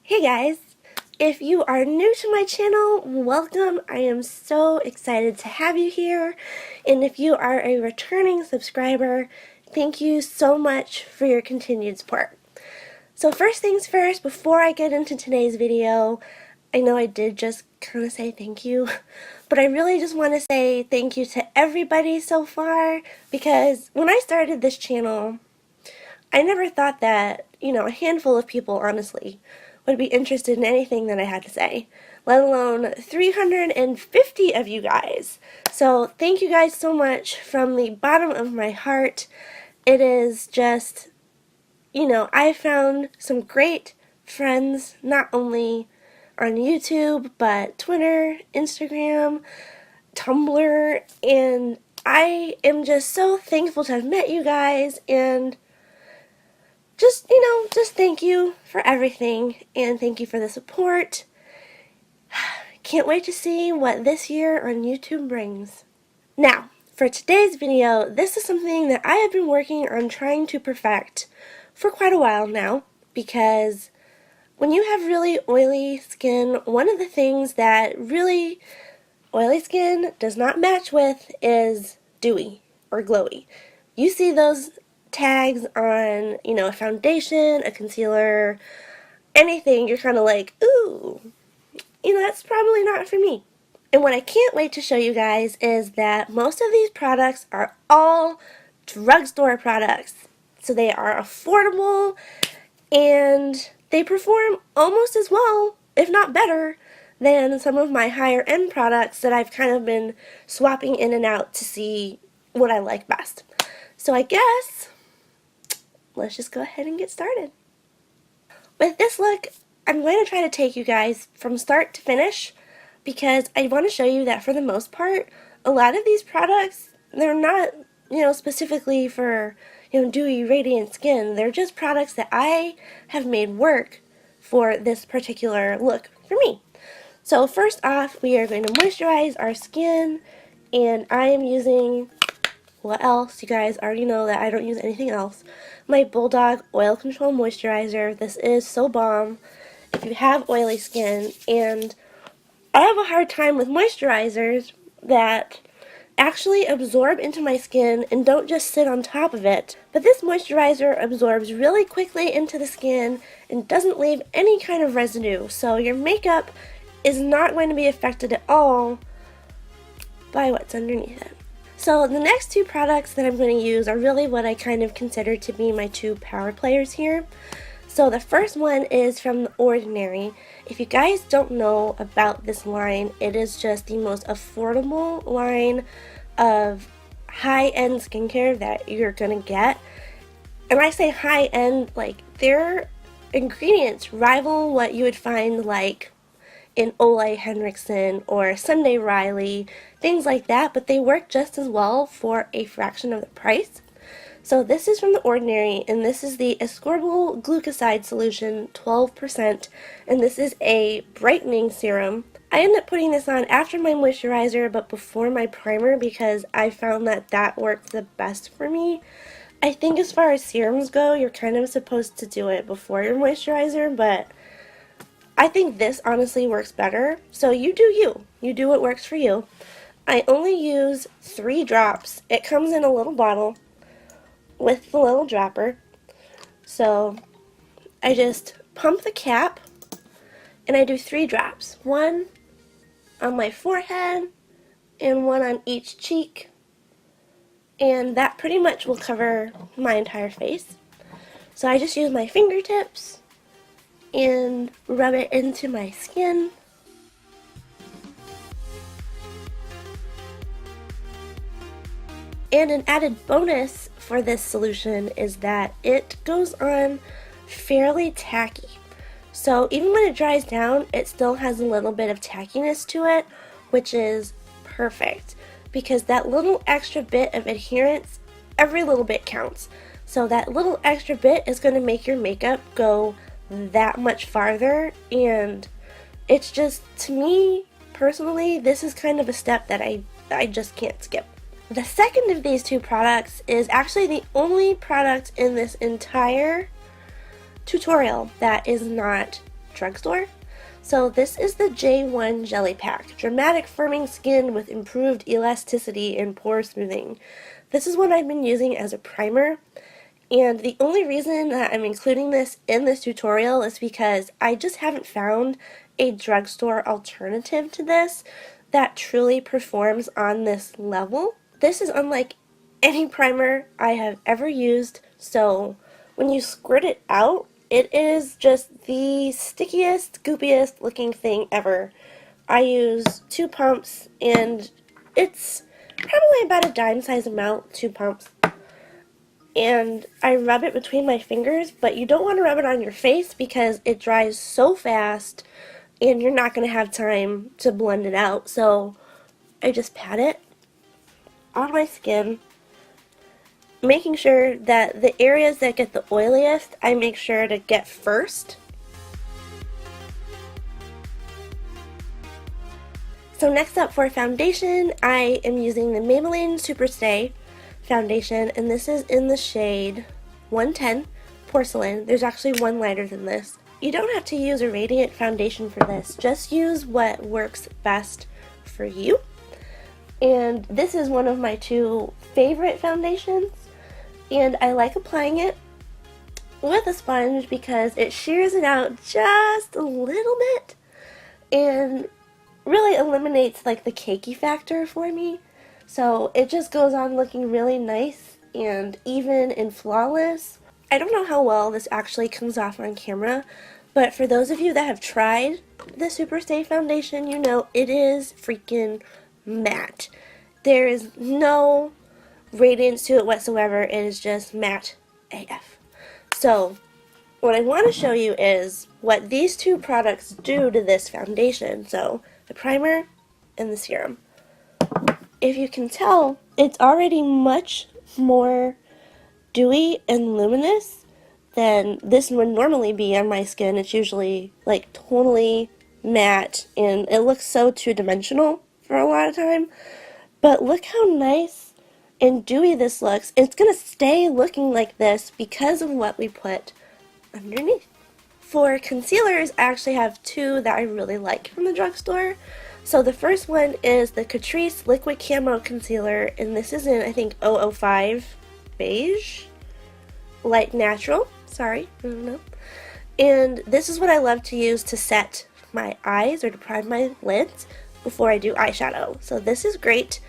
Hey guys! If you are new to my channel, welcome. I am so excited to have you here. And if you are a returning subscriber, thank you so much for your continued support. So first things first, before I get into today's video, I know I did just kind of say thank you, but I really just want to say thank you to everybody so far, because when I started this channel, I never thought that, a handful of people, honestly, would be interested in anything that I had to say, let alone 350 of you guys. So thank you guys so much from the bottom of my heart. It is just, I found some great friends, not only on YouTube, but Twitter, Instagram, Tumblr, and I am just so thankful to have met you guys, and just thank you for everything, and thank you for the support. Can't wait to see what this year on YouTube brings. Now, for today's video, this is something that I have been working on trying to perfect for quite a while now, because when you have really oily skin, one of the things that really oily skin does not match with is dewy or glowy. You see those tags on, a foundation, a concealer, anything, you're kind of like, ooh, that's probably not for me. And what I can't wait to show you guys is that most of these products are all drugstore products. So they are affordable and they perform almost as well, if not better, than some of my higher end products that I've kind of been swapping in and out to see what I like best. So I guess let's just go ahead and get started. With this look, I'm going to try to take you guys from start to finish, because I want to show you that for the most part, a lot of these products, they're not, specifically for, dewy, radiant skin. They're just products that I have made work for this particular look for me. So first off, we are going to moisturize our skin, and I am using, what else? You guys already know that I don't use anything else. My Bulldog Oil Control Moisturizer. This is so bomb if you have oily skin, and I have a hard time with moisturizers that actually absorb into my skin and don't just sit on top of it. But this moisturizer absorbs really quickly into the skin and doesn't leave any kind of residue, so your makeup is not going to be affected at all by what's underneath it. So the next two products that I'm going to use are really what I kind of consider to be my two power players here. So the first one is from The Ordinary. If you guys don't know about this line, it is just the most affordable line of high-end skincare that you're going to get. And I say high-end, like their ingredients rival what you would find like in Ole Henriksen or Sunday Riley, things like that, but they work just as well for a fraction of the price. So this is from The Ordinary, and this is the Ascorbyl Glucoside Solution, 12%, and this is a brightening serum. I ended up putting this on after my moisturizer, but before my primer, because I found that that worked the best for me. I think as far as serums go, you're kind of supposed to do it before your moisturizer, but I think this honestly works better. So you do you. You do what works for you. I only use 3 drops. It comes in a little bottle with the little dropper. So I just pump the cap and I do 3 drops. 1 on my forehead and 1 on each cheek. And that pretty much will cover my entire face. So I just use my fingertips and rub it into my skin. And an added bonus for this solution is that it goes on fairly tacky. So even when it dries down, it still has a little bit of tackiness to it, which is perfect, because that little extra bit of adherence, every little bit counts. So that little extra bit is going to make your makeup go that much farther, and it's just, to me personally, this is kind of a step that I just can't skip. The second of these two products is actually the only product in this entire tutorial that is not drugstore. So this is the J.one Jelly Pack, Dramatic Firming Skin with Improved Elasticity and Pore Smoothing. This is what I've been using as a primer, and the only reason that I'm including this in this tutorial is because I just haven't found a drugstore alternative to this that truly performs on this level. This is unlike any primer I have ever used, so when you squirt it out, it is just the stickiest, goopiest looking thing ever. I use 2 pumps, and it's probably about a dime size amount, 2 pumps. And I rub it between my fingers, but you don't want to rub it on your face because it dries so fast and you're not going to have time to blend it out. So I just pat it on my skin, making sure that the areas that get the oiliest, I make sure to get first. So next up for foundation, I am using the Maybelline Superstay foundation, and this is in the shade 110 Porcelain. There's actually one lighter than this. You don't have to use a radiant foundation for this, just use what works best for you. And this is one of my 2 favorite foundations, and I like applying it with a sponge because it shears it out just a little bit and really eliminates like the cakey factor for me. So it just goes on looking really nice and even and flawless. I don't know how well this actually comes off on camera, but for those of you that have tried the Superstay foundation, you know it is freaking matte. There is no radiance to it whatsoever. It is just matte AF. So what I want to show you is what these 2 products do to this foundation. So the primer and the serum. If you can tell, it's already much more dewy and luminous than this would normally be on my skin. It's usually like totally matte and it looks so two-dimensional for a lot of time. But look how nice and dewy this looks. It's going to stay looking like this because of what we put underneath. For concealers, I actually have 2 that I really like from the drugstore. So the first one is the Catrice Liquid Camo Concealer, and this is in, I think, 005 Beige? Light Natural. Sorry, I don't know. And this is what I love to use to set my eyes or to prime my lids before I do eyeshadow. So this is great,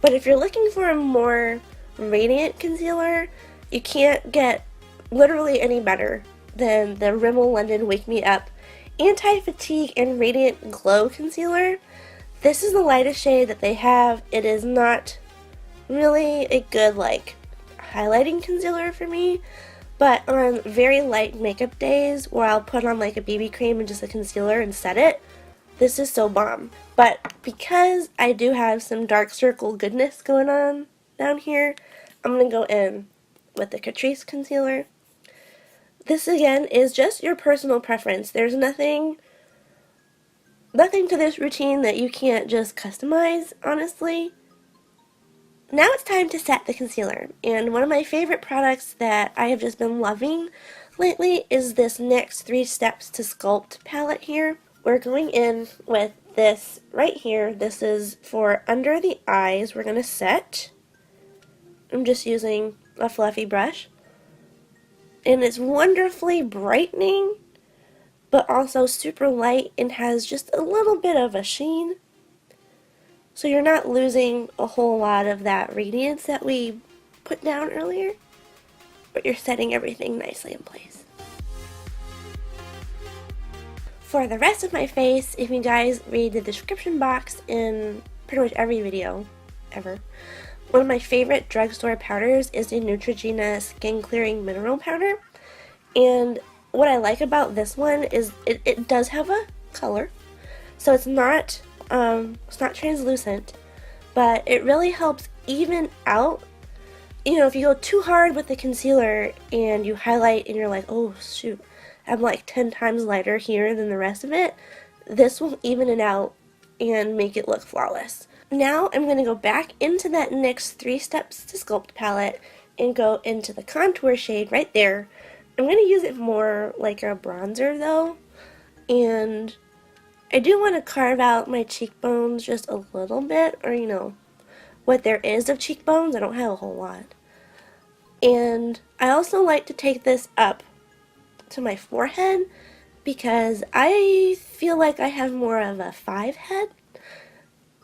but if you're looking for a more radiant concealer, you can't get literally any better than the Rimmel London Wake Me Up Anti-Fatigue and Radiant Glow Concealer. This is the lightest shade that they have. It is not really a good like highlighting concealer for me, but on very light makeup days where I'll put on like a BB cream and just a concealer and set it, this is so bomb. But because I do have some dark circle goodness going on down here, I'm going to go in with the Catrice concealer. This again is just your personal preference. There's nothing to this routine that you can't just customize, honestly. Now it's time to set the concealer, and one of my favorite products that I have just been loving lately is this NYX 3 Steps to Sculpt palette here. We're going in with this right here. This is for under the eyes. We're going to set. I'm just using a fluffy brush. And it's wonderfully brightening, but also super light and has just a little bit of a sheen. So you're not losing a whole lot of that radiance that we put down earlier, but you're setting everything nicely in place. For the rest of my face, if you guys read the description box in pretty much every video ever, one of my favorite drugstore powders is the Neutrogena Skin Clearing Mineral Powder. And what I like about this one is it does have a color, so it's not translucent, but it really helps even out. You know, if you go too hard with the concealer and you highlight and you're like, oh shoot, I'm like 10 times lighter here than the rest of it, this will even it out and make it look flawless. Now I'm going to go back into that NYX 3 Steps to Sculpt palette and go into the contour shade right there. I'm going to use it more like a bronzer though, And I do want to carve out my cheekbones just a little bit, or you know, what there is of cheekbones. I don't have a whole lot. And I also like to take this up to my forehead because I feel like I have more of a 5 head.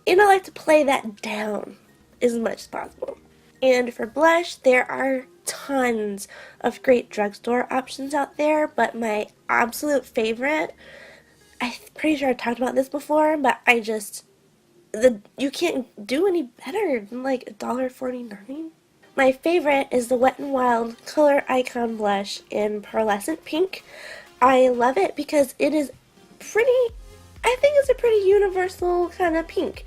And I like to play that down as much as possible. And for blush, there are tons of great drugstore options out there, but my absolute favorite, I'm pretty sure I've talked about this before, but you can't do any better than like $1.49. My favorite is the Wet n Wild Color Icon Blush in Pearlescent Pink. I love it because it is I think it's a pretty universal kind of pink.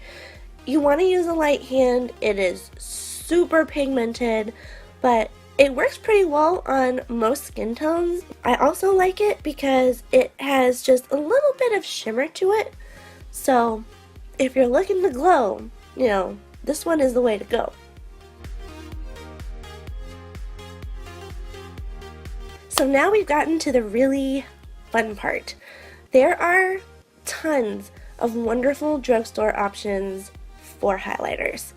You want to use a light hand. It is super pigmented, but it works pretty well on most skin tones. I also like it because it has just a little bit of shimmer to it. So if you're looking to glow, you know, this one is the way to go. So now we've gotten to the really fun part. There are tons of wonderful drugstore options for highlighters.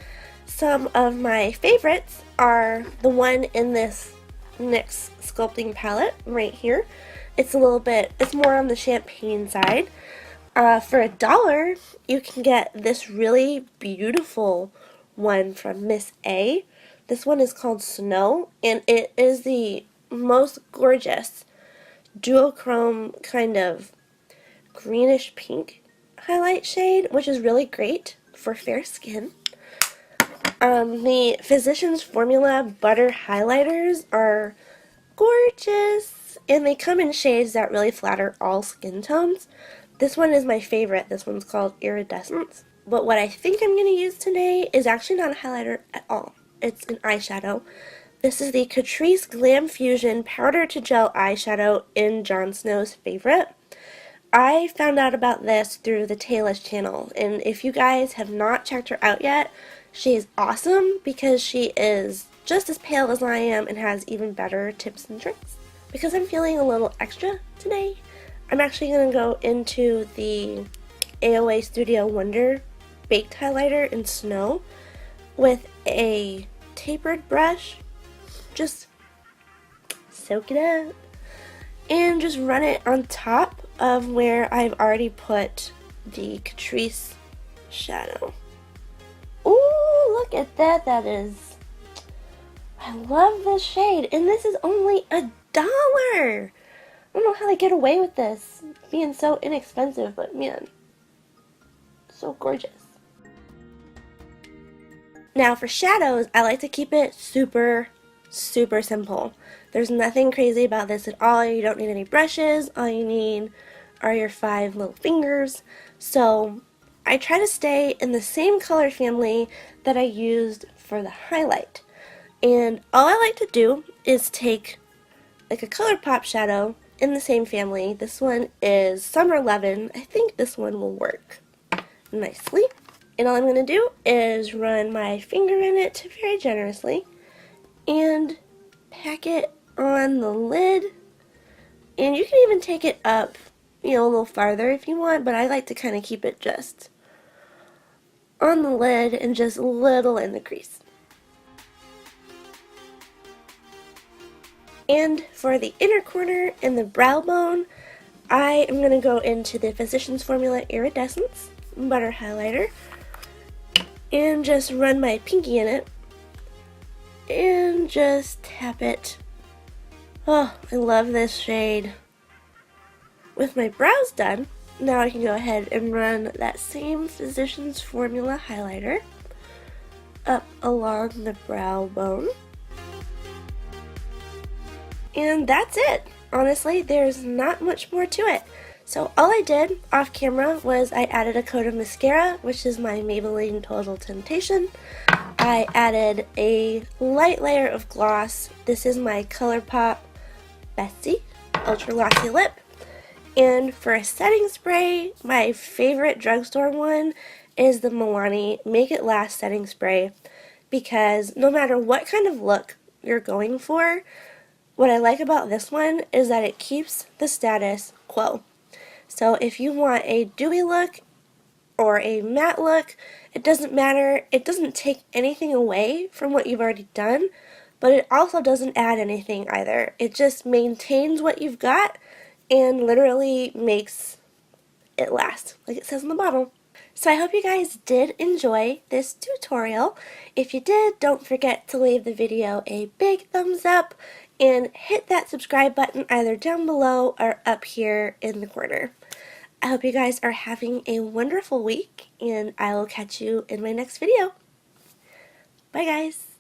Some of my favorites are the one in this NYX sculpting palette right here. It's more on the champagne side. For $1, you can get this really beautiful one from Miss A. This one is called Snow, and it is the most gorgeous duochrome kind of greenish pink highlight shade, which is really great for fair skin. The Physicians Formula Butter Highlighters are gorgeous, and they come in shades that really flatter all skin tones. This one is my favorite. This one's called Iridescence. But what I think I'm going to use today is actually not a highlighter at all. It's an eyeshadow. This is the Catrice Glam Fusion Powder to Gel Eyeshadow in Jon Snow's favorite. I found out about this through the Taylor's channel, and if you guys have not checked her out yet, she is awesome because she is just as pale as I am and has even better tips and tricks. Because I'm feeling a little extra today, I'm actually going to go into the AOA Studio Wonder Baked Highlighter in Snow with a tapered brush. Just soak it up and just run it on top of where I've already put the Catrice shadow. Ooh, look at that. I love this shade, and this is only $1. I don't know how they get away with this being so inexpensive, but man, so gorgeous. Now for shadows, I like to keep it super simple. There's nothing crazy about this at all. You don't need any brushes. All you need are your 5 little fingers. So I try to stay in the same color family that I used for the highlight. And all I like to do is take like a ColourPop shadow in the same family. This one is Summer 11. I think this one will work nicely. And all I'm going to do is run my finger in it very generously and pack it on the lid. And you can even take it up, you know, a little farther if you want, but I like to kind of keep it just on the lid and just a little in the crease. And for the inner corner and the brow bone, I am going to go into the Physicians Formula Iridescence Butter Highlighter and just run my pinky in it and just tap it. Oh, I love this shade. With my brows done, now I can go ahead and run that same Physicians Formula highlighter up along the brow bone. And that's it. Honestly, there's not much more to it. So all I did off camera was I added a coat of mascara, which is my Maybelline Total Temptation. I added a light layer of gloss. This is my ColourPop Bestie Ultra Glossy Lip. And for a setting spray, my favorite drugstore one is the Milani Make It Last Setting Spray, because no matter what kind of look you're going for, what I like about this one is that it keeps the status quo. So if you want a dewy look or a matte look, it doesn't matter. It doesn't take anything away from what you've already done, but it also doesn't add anything either. It just maintains what you've got and literally makes it last, like it says on the bottle. So I hope you guys did enjoy this tutorial. If you did, don't forget to leave the video a big thumbs up and hit that subscribe button either down below or up here in the corner. I hope you guys are having a wonderful week, and I will catch you in my next video. Bye guys!